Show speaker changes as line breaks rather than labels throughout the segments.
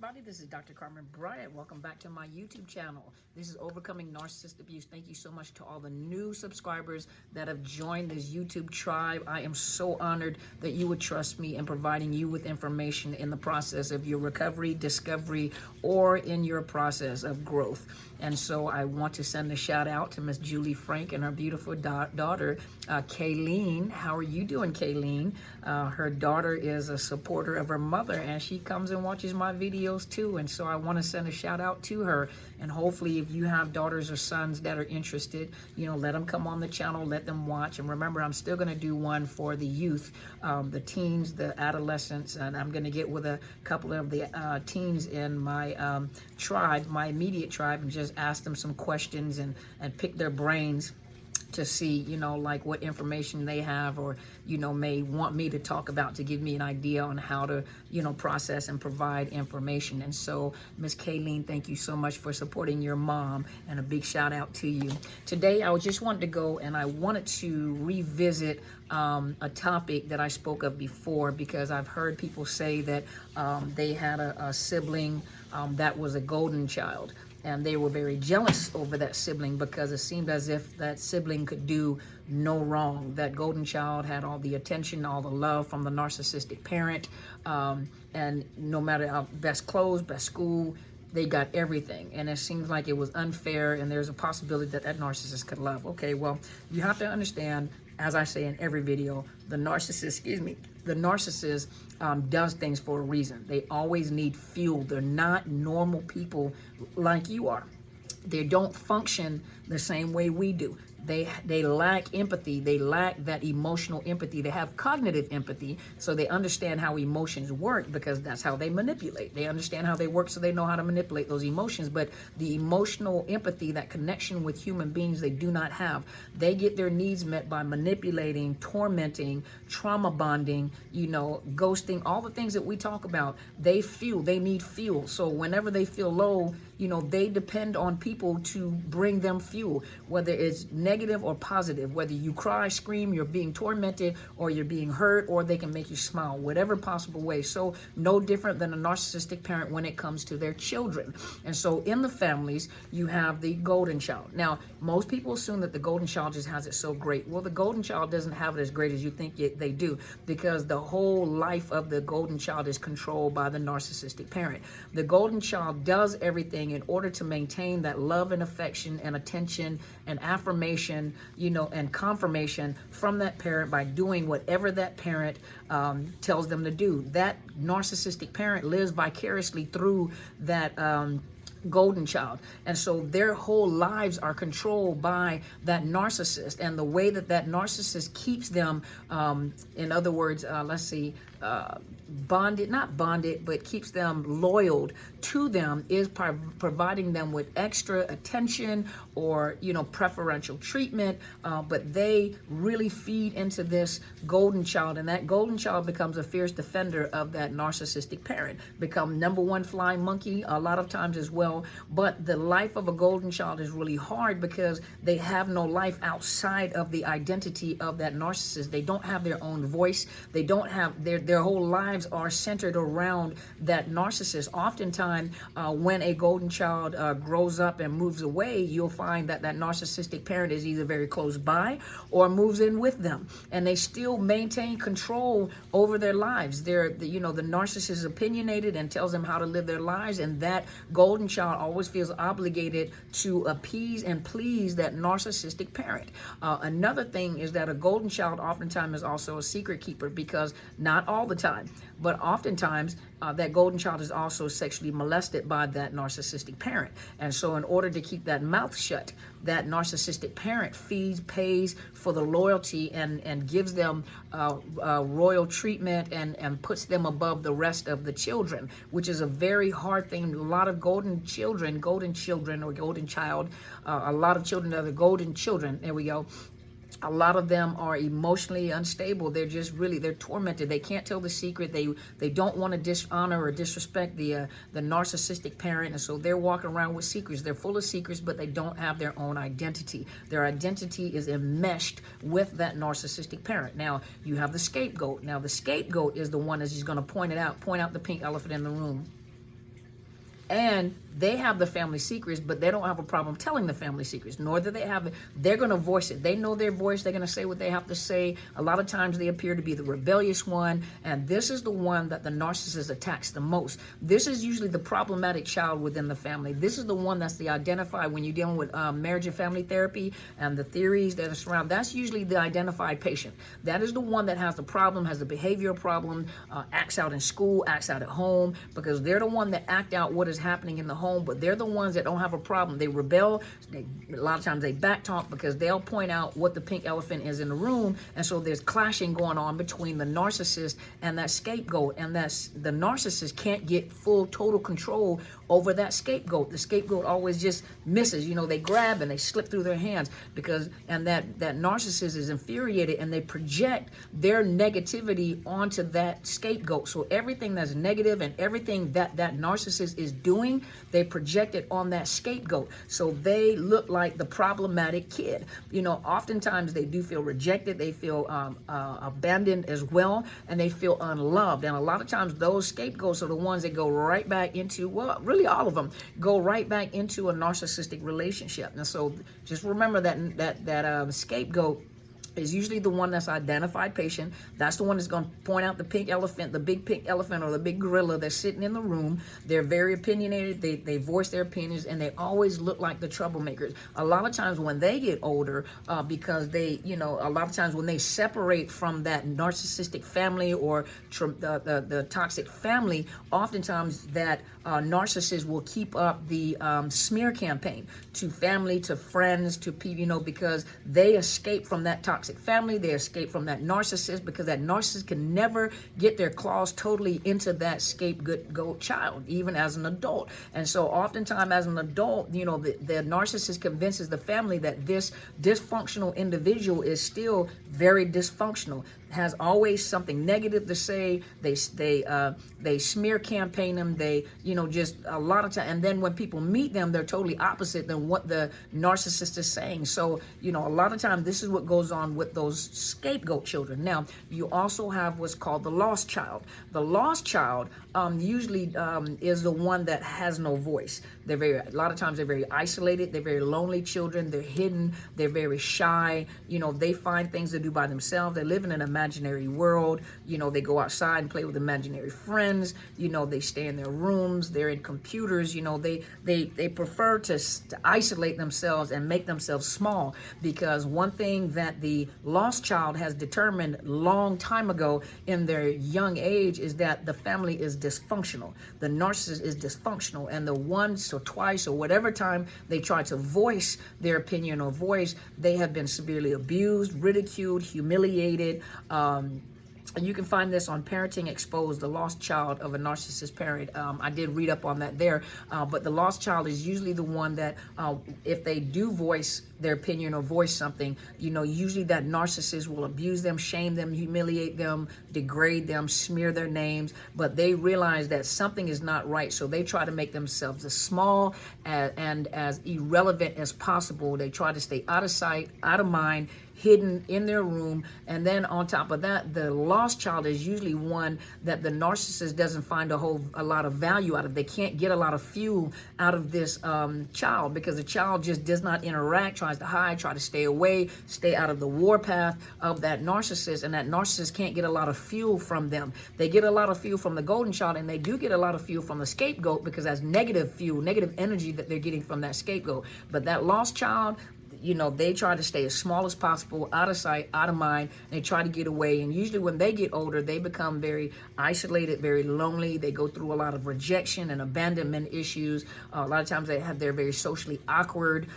everybody. This is Dr. Carmen Bryant. Welcome back to my YouTube channel. This is Overcoming Narcissist Abuse. Thank you so much to all the new subscribers that have joined this YouTube tribe. I am so honored that you would trust me in providing you with information in the process of your recovery, discovery, or in your process of growth. And so I want to send a shout out to Miss Julie Frank and her beautiful daughter, Kayleen. How are you doing, Kayleen? Her daughter is a supporter of her mother, and she comes and watches my videos too. And so I want to send a shout out to her. And hopefully if you have daughters or sons that are interested, let them come on the channel, let them watch. And remember, I'm still going to do one for the youth, the teens, the adolescents, and I'm going to get with a couple of the teens in my tribe, my immediate tribe, and just ask them some questions and pick their brains to see, like what information they have or, may want me to talk about to give me an idea on how to, process and provide information. And so, Miss Kayleen, thank you so much for supporting your mom, and a big shout out to you. Today, I just wanted to go and I wanted to revisit a topic that I spoke of before, because I've heard people say that they had a sibling that was a golden child. And they were very jealous over that sibling because it seemed as if that sibling could do no wrong. That golden child had all the attention, all the love from the narcissistic parent. And no matter how best clothes, best school, they got everything. And it seems like it was unfair, and there's a possibility that that narcissist could love. Okay, well, you have to understand, as I say in every video, the narcissist, does things for a reason. They always need fuel. They're not normal people like you are. They don't function the same way we do. They lack empathy. They lack that emotional empathy. They have cognitive empathy, so they understand how emotions work because that's how they manipulate. They understand how they work, so they know how to manipulate those emotions. But the emotional empathy, that connection with human beings, they do not have. They get their needs met by manipulating, tormenting, trauma bonding, ghosting, all the things that we talk about. They need fuel. So whenever they feel low, they depend on people to bring them fuel, whether it's negative or positive, whether you cry, scream, you're being tormented, or you're being hurt, or they can make you smile, whatever possible way. So no different than a narcissistic parent when it comes to their children. And so in the families, you have the golden child. Now, most people assume that the golden child just has it so great. Well, the golden child doesn't have it as great as you think they do, because the whole life of the golden child is controlled by the narcissistic parent. The golden child does everything in order to maintain that love and affection and attention and affirmation, and confirmation from that parent by doing whatever that parent tells them to do. That narcissistic parent lives vicariously through that golden child, and so their whole lives are controlled by that narcissist, and the way that narcissist keeps them, in other words, not bonded, but keeps them loyal to them, is providing them with extra attention or preferential treatment, but they really feed into this golden child, and that golden child becomes a fierce defender of that narcissistic parent, become number one flying monkey a lot of times as well. But the life of a golden child is really hard because they have no life outside of the identity of that narcissist. They don't have their own voice. They don't have their whole lives are centered around that narcissist. Oftentimes, when a golden child grows up and moves away, you'll find that that narcissistic parent is either very close by or moves in with them, and they still maintain control over their lives. The narcissist is opinionated and tells them how to live their lives, and that golden child always feels obligated to appease and please that narcissistic parent. Another thing is that a golden child oftentimes is also a secret keeper, because not all the time, but oftentimes that golden child is also sexually molested by that narcissistic parent. And so in order to keep that mouth shut, that narcissistic parent pays for the loyalty and gives them royal treatment and puts them above the rest of the children, which is a very hard thing. A lot of golden children or golden child, a lot of children are the golden children. There we go. A lot of them are emotionally unstable. They're tormented. They can't tell the secret. They don't want to dishonor or disrespect the narcissistic parent, and so they're walking around with secrets. They're full of secrets, but they don't have their own identity. Their identity is enmeshed with that narcissistic parent. Now, you have the scapegoat. Now, the scapegoat is the one that's just going to point out the pink elephant in the room. and they have the family secrets, but they don't have a problem telling the family secrets, nor do they have it. They're going to voice it. They know their voice. They're going to say what they have to say. A lot of times they appear to be the rebellious one, and this is the one that the narcissist attacks the most. This is usually the problematic child within the family. This is the one that's the identified when you're dealing with marriage and family therapy and the theories that are surround. That's usually the identified patient. That is the one that has the problem, has the behavioral problem, acts out in school, acts out at home, because they're the one that act out what is happening in the home, but they're the ones that don't have a problem. They rebel. A lot of times they backtalk because they'll point out what the pink elephant is in the room, and so there's clashing going on between the narcissist and that scapegoat, and that's the narcissist can't get full total control over that scapegoat. The scapegoat always just misses. They grab and they slip through their hands because, and that narcissist is infuriated, and they project their negativity onto that scapegoat. So everything that's negative and everything that narcissist is doing, they project it on that scapegoat. So they look like the problematic kid. Oftentimes they do feel rejected. They feel abandoned as well, and they feel unloved. And a lot of times those scapegoats are the ones that go right back into, well, really all of them go right back into a narcissistic relationship. And so just remember that scapegoat is usually the one that's identified patient. That's the one that's going to point out the pink elephant, the big pink elephant or the big gorilla that's sitting in the room. They're very opinionated. They voice their opinions, and they always look like the troublemakers. A lot of times when they get older, because they, a lot of times when they separate from that narcissistic family or the toxic family, oftentimes that narcissist will keep up the smear campaign to family, to friends, to people, because they escape from that toxic family. They escape from that narcissist because that narcissist can never get their claws totally into that scapegoat child, even as an adult. And so oftentimes as an adult, the narcissist convinces the family that this dysfunctional individual is still very dysfunctional, has always something negative to say. They smear campaign them. They, just a lot of time. And then when people meet them, they're totally opposite than what the narcissist is saying. So, a lot of time this is what goes on with those scapegoat children. Now, you also have what's called the lost child. The lost child usually is the one that has no voice. A lot of times they're very isolated. They're very lonely children. They're hidden. They're very shy. They find things to do by themselves. They live in an imaginary world. They go outside and play with imaginary friends. They stay in their rooms. They're in computers. They prefer to isolate themselves and make themselves small, because one thing that the lost child has determined long time ago in their young age is that the family is dysfunctional. The narcissist is dysfunctional, and the once or twice or whatever time they try to voice their opinion or voice, they have been severely abused, ridiculed, humiliated. And you can find this on Parenting Exposed, the lost child of a narcissist parent. I did read up on that there. But the lost child is usually the one that if they do voice their opinion or voice something, usually that narcissist will abuse them, shame them, humiliate them, degrade them, smear their names. But they realize that something is not right. So they try to make themselves as small and as irrelevant as possible. They try to stay out of sight, out of mind, hidden in their room. And then on top of that, the lost child is usually one that the narcissist doesn't find a lot of value out of. They can't get a lot of fuel out of this child, because the child just does not interact, tries to hide, try to stay away, stay out of the warpath of that narcissist, and that narcissist can't get a lot of fuel from them. They get a lot of fuel from the golden child, and they do get a lot of fuel from the scapegoat, because that's negative fuel, negative energy that they're getting from that scapegoat. But that lost child, they try to stay as small as possible, out of sight, out of mind. They try to get away. And usually when they get older, they become very isolated, very lonely. They go through a lot of rejection and abandonment issues. A lot of times they're very socially awkward.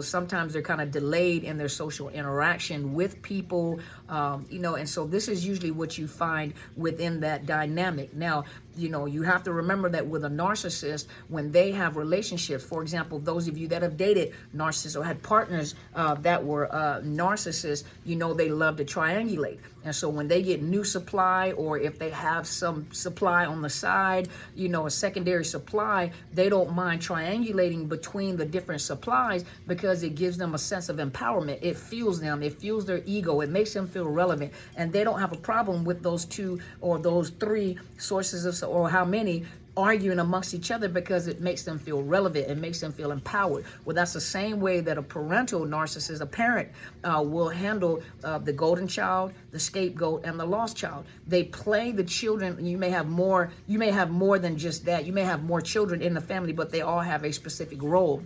Sometimes they're kind of delayed in their social interaction with people. And so this is usually what you find within that dynamic. Now, you have to remember that with a narcissist, when they have relationships, for example, those of you that have dated narcissists or had partners that were narcissists, they love to triangulate. And so when they get new supply, or if they have some supply on the side, a secondary supply, they don't mind triangulating between the different supplies, because it gives them a sense of empowerment. It fuels them. It fuels their ego. It makes them feel relevant. And they don't have a problem with those two or those three sources of, or how many arguing amongst each other because it makes them feel relevant. It makes them feel empowered. Well, that's the same way that a parental narcissist, a parent, will handle the golden child, the scapegoat, and the lost child. They play the children. You may have more than just that. You may have more children in the family, but they all have a specific role.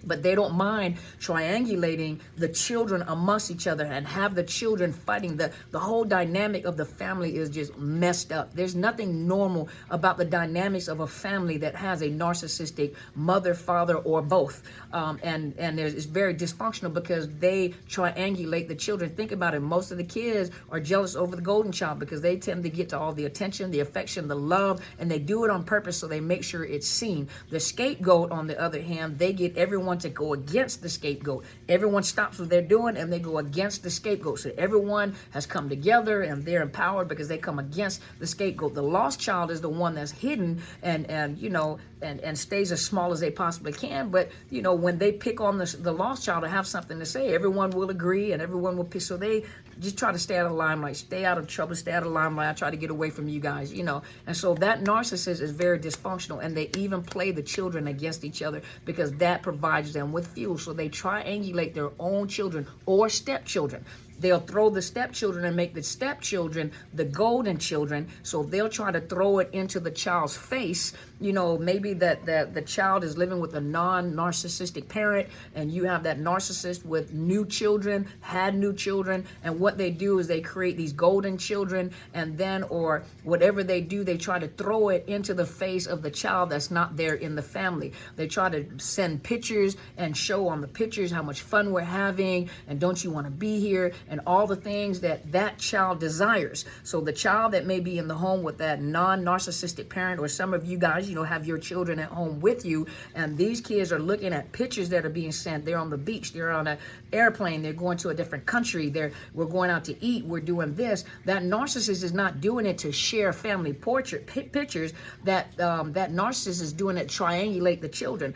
But they don't mind triangulating the children amongst each other and have the children fighting. The whole dynamic of the family is just messed up. There's nothing normal about the dynamics of a family that has a narcissistic mother, father, or both. And it's very dysfunctional because they triangulate the children. Think about it. Most of the kids are jealous over the golden child because they tend to get to all the attention, the affection, the love, and they do it on purpose so they make sure it's seen. The scapegoat, on the other hand, they get everyone to go against the scapegoat. Everyone stops what they're doing and they go against the scapegoat. So everyone has come together and they're empowered because they come against the scapegoat. The lost child is the one that's hidden and stays as small as they possibly can. But when they pick on the lost child to have something to say, everyone will agree and everyone will pick. So they just try to stay out of limelight, stay out of trouble, stay out of limelight. I try to get away from you guys, And so that narcissist is very dysfunctional, and they even play the children against each other because that provides them with fuel. So they triangulate their own children or stepchildren. They'll throw the stepchildren and make the stepchildren the golden children. So they'll try to throw it into the child's face. Maybe that the child is living with a non-narcissistic parent, and you have that narcissist with had new children. And what they do is they create these golden children, and then, or whatever they do, they try to throw it into the face of the child that's not there in the family. They try to send pictures and show on the pictures how much fun we're having, and don't you want to be here, and all the things that child desires. So the child that may be in the home with that non-narcissistic parent, or some of you guys, have your children at home with you, and these kids are looking at pictures that are being sent. They're on the beach, they're on an airplane, they're going to a different country, we're going out to eat, we're doing this. That narcissist is not doing it to share family pictures. That narcissist is doing it to triangulate the children,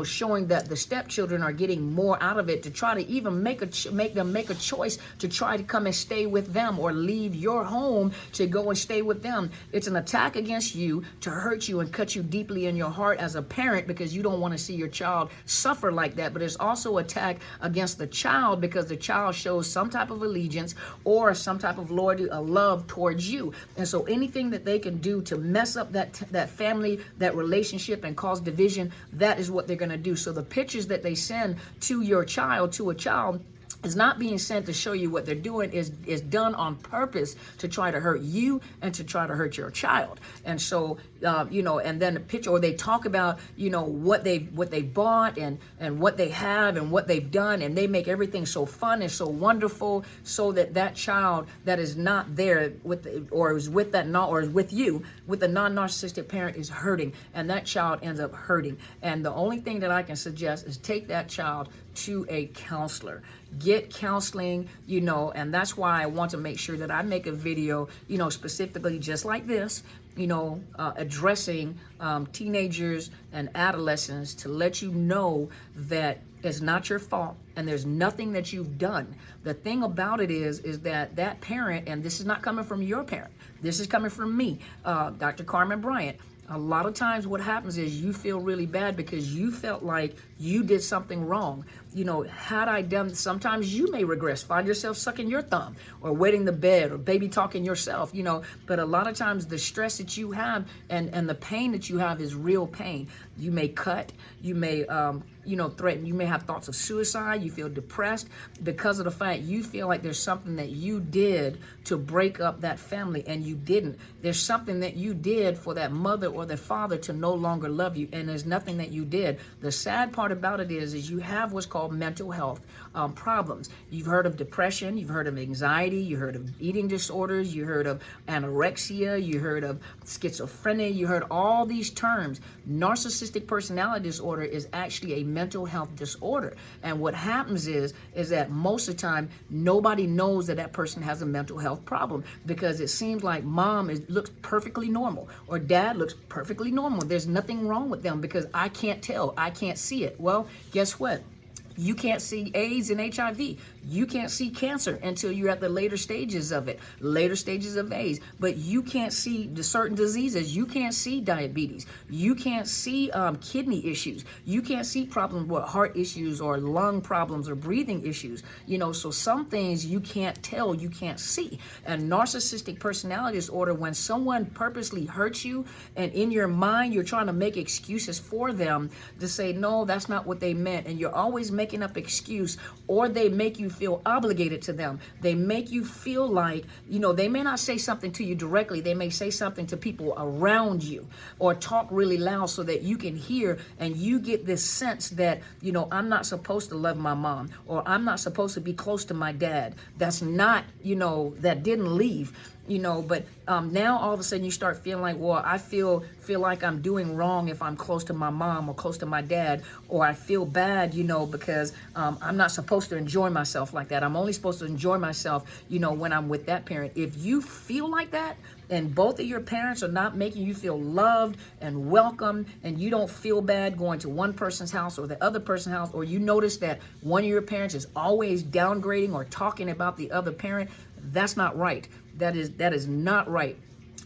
showing that the stepchildren are getting more out of it, to try to even make them make a choice to try to come and stay with them or leave your home to go and stay with them. It's an attack against you to hurt you and cut you deeply in your heart as a parent because you don't want to see your child suffer like that. But it's also an attack against the child because the child shows some type of allegiance or some type of loyalty, a love towards you. And so anything that they can do to mess up that family, that relationship, and cause division, that is what they're going to do. So the pictures that they send to a child, is not being sent to show you what they're doing, is done on purpose to try to hurt you and to try to hurt your child. And so, and then the picture, or they talk about, what they bought and what they have and what they've done, and they make everything so fun and so wonderful, so that child that is not there is with you, with the non-narcissistic parent, is hurting, and that child ends up hurting. And the only thing that I can suggest is take that child to a counselor. Get counseling, and that's why I want to make sure that I make a video, specifically just like this, addressing teenagers and adolescents, to let you know that it's not your fault and there's nothing that you've done. The thing about it is that parent, and this is not coming from your parent, this is coming from me, Dr. Carmen Bryant. A lot of times what happens is you feel really bad because you felt like you did something wrong. Had I done, sometimes you may regress, find yourself sucking your thumb or wetting the bed or baby talking yourself, but a lot of times the stress that you have and the pain that you have is real pain. You may cut, you may, threaten, you may have thoughts of suicide, you feel depressed because of the fact you feel like there's something that you did to break up that family and you didn't. There's something that you did for that mother or the father to no longer love you, and there's nothing that you did. The sad part about it is you have what's called mental health problems. You've heard of depression, you've heard of anxiety, you heard of eating disorders, you heard of anorexia, you heard of schizophrenia, you heard all these terms. Narcissistic personality disorder is actually a mental health disorder. And what happens is that most of the time, nobody knows that person has a mental health problem because it seems like mom looks perfectly normal or dad looks perfectly normal. There's nothing wrong with them because I can't tell, I can't see it. Well, guess what? You can't see AIDS and HIV. You can't see cancer until you're at the later stages of it, later stages of AIDS. But you can't see the certain diseases. You can't see diabetes. You can't see kidney issues. You can't see problems with heart issues or lung problems or breathing issues. So some things you can't tell, you can't see. And narcissistic personality disorder, when someone purposely hurts you and in your mind you're trying to make excuses for them to say, no, that's not what they meant. And you're always making up excuse, or they make you feel obligated to them. They make you feel like, they may not say something to you directly. They may say something to people around you or talk really loud so that you can hear, and you get this sense that, I'm not supposed to love my mom, or I'm not supposed to be close to my dad. That's not, that didn't leave. But now all of a sudden you start feeling like, well, I feel like I'm doing wrong if I'm close to my mom or close to my dad, or I feel bad, because I'm not supposed to enjoy myself like that. I'm only supposed to enjoy myself, when I'm with that parent. If you feel like that, and both of your parents are not making you feel loved and welcome, and you don't feel bad going to one person's house or the other person's house, or you notice that one of your parents is always downgrading or talking about the other parent, that's not right. That is not right.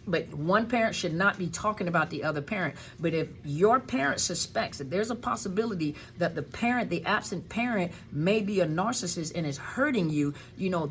But one parent should not be talking about the other parent. But if your parent suspects that there's a possibility that the absent parent may be a narcissist and is hurting you,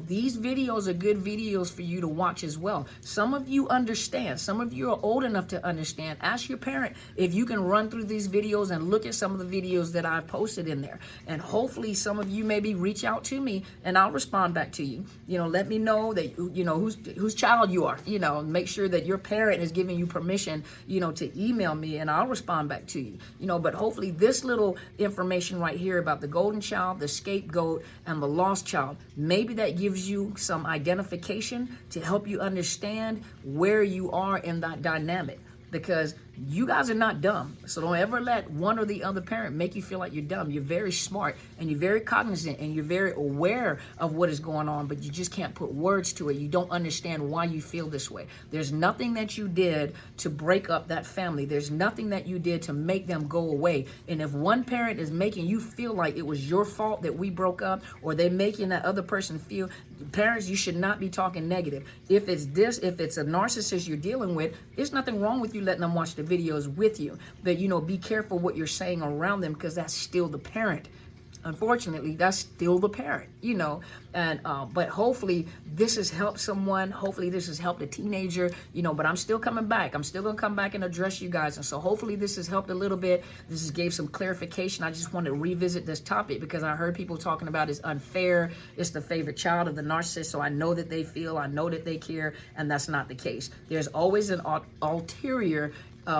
these videos are good videos for you to watch as well. Some of you understand. Some of you are old enough to understand. Ask your parent if you can run through these videos and look at some of the videos that I've posted in there. And hopefully some of you maybe reach out to me and I'll respond back to you. Let me know that, whose child you are. Make sure that your parent is giving you permission, to email me, and I'll respond back to you. But hopefully this little information right here about the golden child, the scapegoat, and the lost child, maybe that gives you some identification to help you understand where you are in that dynamic. Because you guys are not dumb. So don't ever let one or the other parent make you feel like you're dumb. You're very smart, and you're very cognizant, and you're very aware of what is going on, but you just can't put words to it. You don't understand why you feel this way. There's nothing that you did to break up that family. There's nothing that you did to make them go away. And if one parent is making you feel like it was your fault that we broke up, or they making that other person feel, parents, you should not be talking negative. If it's a narcissist you're dealing with, there's nothing wrong with you letting them watch the videos with you. But be careful what you're saying around them, because that's still the parent. Unfortunately, that's still the parent, and but hopefully this has helped someone. Hopefully this has helped a teenager, but I'm still coming back. I'm still gonna come back and address you guys. And so hopefully this has helped a little bit. This has gave some clarification. I just want to revisit this topic because I heard people talking about it's unfair. It's the favorite child of the narcissist. So I know that they feel, I know that they care, and that's not the case. There's always an ulterior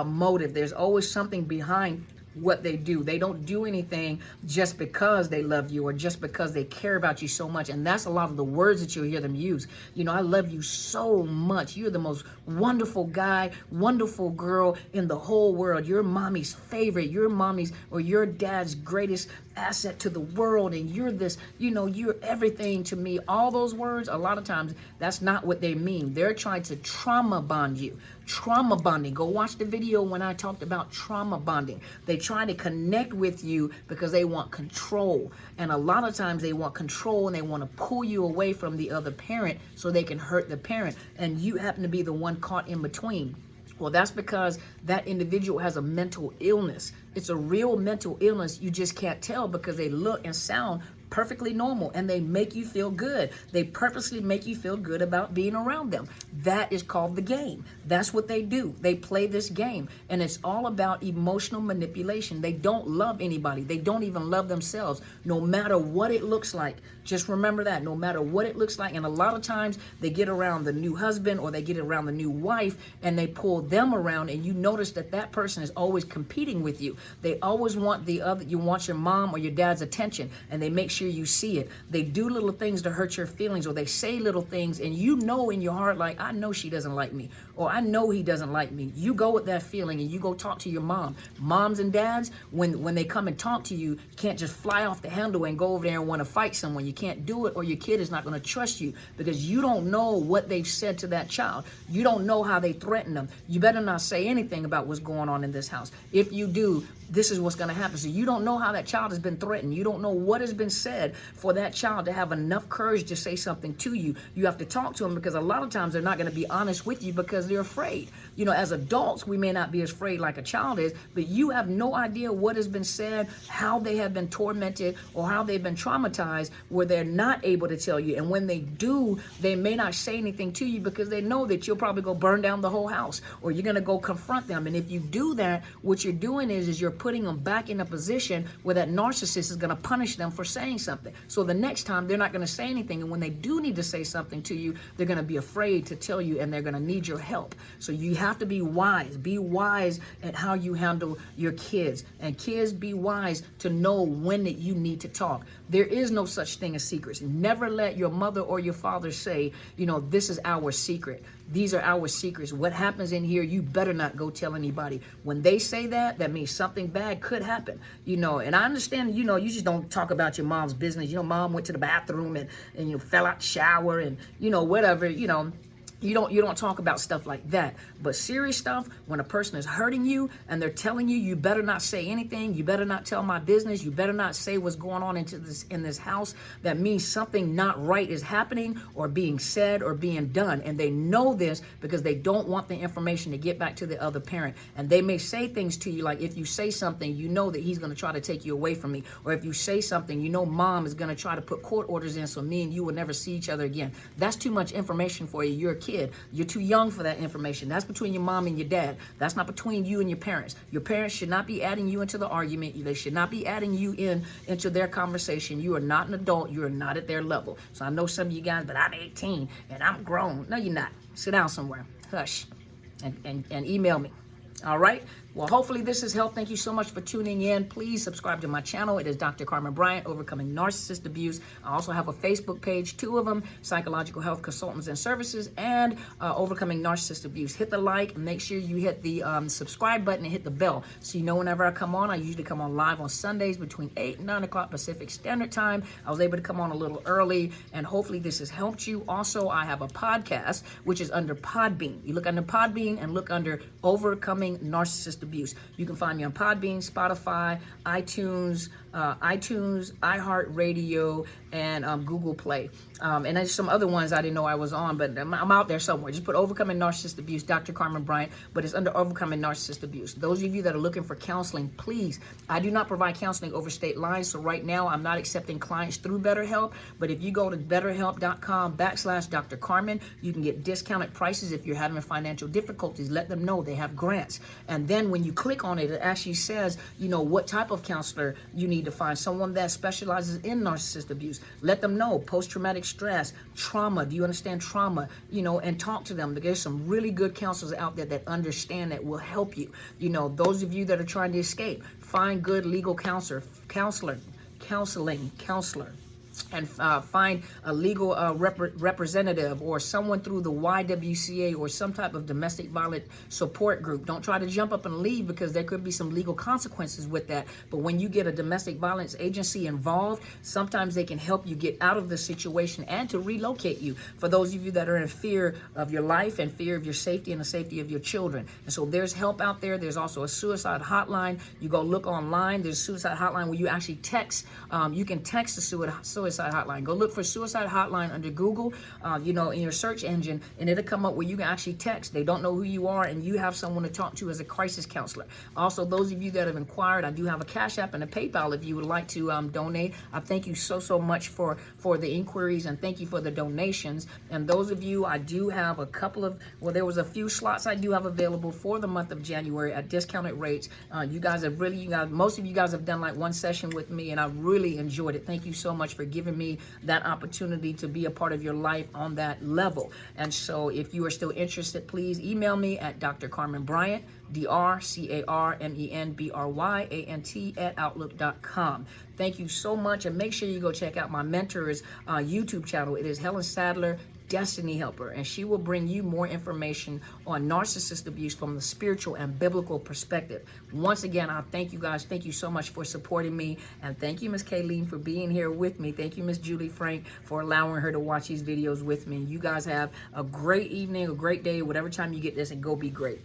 motive. There's always something behind what they do. They don't do anything just because they love you or just because they care about you so much. And that's a lot of the words that you'll hear them use. I love you so much. You're the most wonderful guy, wonderful girl in the whole world. You're mommy's favorite. You're mommy's or your dad's greatest asset to the world. And you're this, you're everything to me. All those words, a lot of times, that's not what they mean. They're trying to trauma bond you. Trauma bonding. Go watch the video when I talked about trauma bonding. They try to connect with you because they want control. And a lot of times they want control and they want to pull you away from the other parent so they can hurt the parent. And you happen to be the one caught in between. Well, that's because that individual has a mental illness. It's a real mental illness. You just can't tell because they look and sound perfectly normal, and they make you feel good. They purposely make you feel good about being around them. That is called the game. That's what they do. They play this game, and it's all about emotional manipulation. They don't love anybody. They don't even love themselves, no matter what it looks like. Just remember that, no matter what it looks like. And a lot of times they get around the new husband or they get around the new wife and they pull them around, and you notice that that person is always competing with you. They always want the other, you want your mom or your dad's attention, and they make sure sure you see it. They do little things to hurt your feelings, or they say little things, and you know in your heart, like, I know she doesn't like me, or I know he doesn't like me. You go with that feeling and you go talk to your mom. Moms and dads, when they come and talk to you, you can't just fly off the handle and go over there and want to fight someone. You can't do it, or your kid is not going to trust you, because you don't know what they've said to that child. You don't know how they threaten them. You better not say anything about what's going on in this house. If you do, this is what's going to happen. So you don't know how that child has been threatened. You don't know what has been said for that child to have enough courage to say something to you. You have to talk to them, because a lot of times they're not going to be honest with you because they're afraid. You know, as adults, we may not be as afraid like a child is, but you have no idea what has been said, how they have been tormented, or how they've been traumatized, where they're not able to tell you. And when they do, they may not say anything to you because they know that you'll probably go burn down the whole house, or you're going to go confront them. And if you do that, what you're doing is you're putting them back in a position where that narcissist is going to punish them for saying something. So the next time they're not going to say anything. And when they do need to say something to you, they're going to be afraid to tell you, and they're going to need your help. So you have to be wise. Be wise at how you handle your kids. And kids, be wise to know when that you need to talk. There is no such thing as secrets. Never let your mother or your father say, you know, this is our secret. These are our secrets. What happens in here, you better not go tell anybody. When they say that, that means something bad could happen. You know, and I understand, you know, you just don't talk about your mom's business. You know, mom went to the bathroom and you know, fell out the shower and, you know, whatever, you know. You don't talk about stuff like that. But serious stuff, when a person is hurting you and they're telling you, you better not say anything, you better not tell my business, you better not say what's going on in this house, that means something not right is happening or being said or being done. And they know this because they don't want the information to get back to the other parent. And they may say things to you like, if you say something, you know that he's going to try to take you away from me. Or if you say something, you know mom is going to try to put court orders in so me and you will never see each other again. That's too much information for you. You're a kid. You're too young for that information. That's between your mom and your dad. That's not between you and your parents. Your parents should not be adding you into the argument. They should not be adding you into their conversation. You are not an adult. You are not at their level. So I know some of you guys, but I'm 18 and I'm grown. No, you're not. Sit down somewhere. Hush. And email me. All right. Well, hopefully this has helped. Thank you so much for tuning in. Please subscribe to my channel. It is Dr. Carmen Bryant, Overcoming Narcissist Abuse. I also have a Facebook page, 2 of them, Psychological Health Consultants and Services, and Overcoming Narcissist Abuse. Hit the like and make sure you hit the subscribe button and hit the bell so you know whenever I come on. I usually come on live on Sundays between 8 and 9 o'clock Pacific Standard Time. I was able to come on a little early, and hopefully this has helped you. Also, I have a podcast, which is under Podbean. You look under Podbean and look under Overcoming Narcissist Abuse. You can find me on Podbean, Spotify, iTunes, iHeartRadio, and Google Play. And there's some other ones I didn't know I was on, but I'm out there somewhere. Just put Overcoming Narcissist Abuse, Dr. Carmen Bryant, but it's under Overcoming Narcissist Abuse. Those of you that are looking for counseling, please, I do not provide counseling over state lines, so right now I'm not accepting clients through BetterHelp, but if you go to betterhelp.com/Dr. Carmen, you can get discounted prices if you're having financial difficulties. Let them know they have grants. And then when you click on it, it actually says, you know, what type of counselor you need to find, someone that specializes in narcissist abuse. Let them know post-traumatic stress, trauma. Do you understand trauma? You know, and talk to them. There's some really good counselors out there that understand, that will help you. You know, those of you that are trying to escape, find good legal counselor, and find a legal representative or someone through the YWCA or some type of domestic violence support group. Don't try to jump up and leave, because there could be some legal consequences with that. But when you get a domestic violence agency involved, sometimes they can help you get out of the situation and to relocate you. For those of you that are in fear of your life and fear of your safety and the safety of your children. And so there's help out there. There's also a suicide hotline. You go look online. There's a suicide hotline where you actually text. You can text the suicide hotline. Go look for suicide hotline under Google, you know, in your search engine, and it'll come up where you can actually text. They don't know who you are, and you have someone to talk to as a crisis counselor. Also, those of you that have inquired, I do have a Cash App and a PayPal if you would like to donate. I thank you so much for the inquiries, and thank you for the donations. And those of you, I do have a couple of, well, there was a few slots I do have available for the month of January at discounted rates. You guys have really, most of you guys have done like one session with me, and I really enjoyed it. Thank you so much for giving me that opportunity to be a part of your life on that level. And so if you are still interested, please email me at Dr. Carmen Bryant, DrCarmenBryant@outlook.com. Thank you so much, and make sure you go check out my mentor's YouTube channel. It is Helen Sadler, Destiny Helper, and she will bring you more information on narcissist abuse from the spiritual and biblical perspective. Once again, I thank you guys. Thank you so much for supporting me, and thank you, Miss Kayleen, for being here with me. Thank you, Miss Julie Frank, for allowing her to watch these videos with me. You guys have a great evening, a great day, whatever time you get this, and go be great.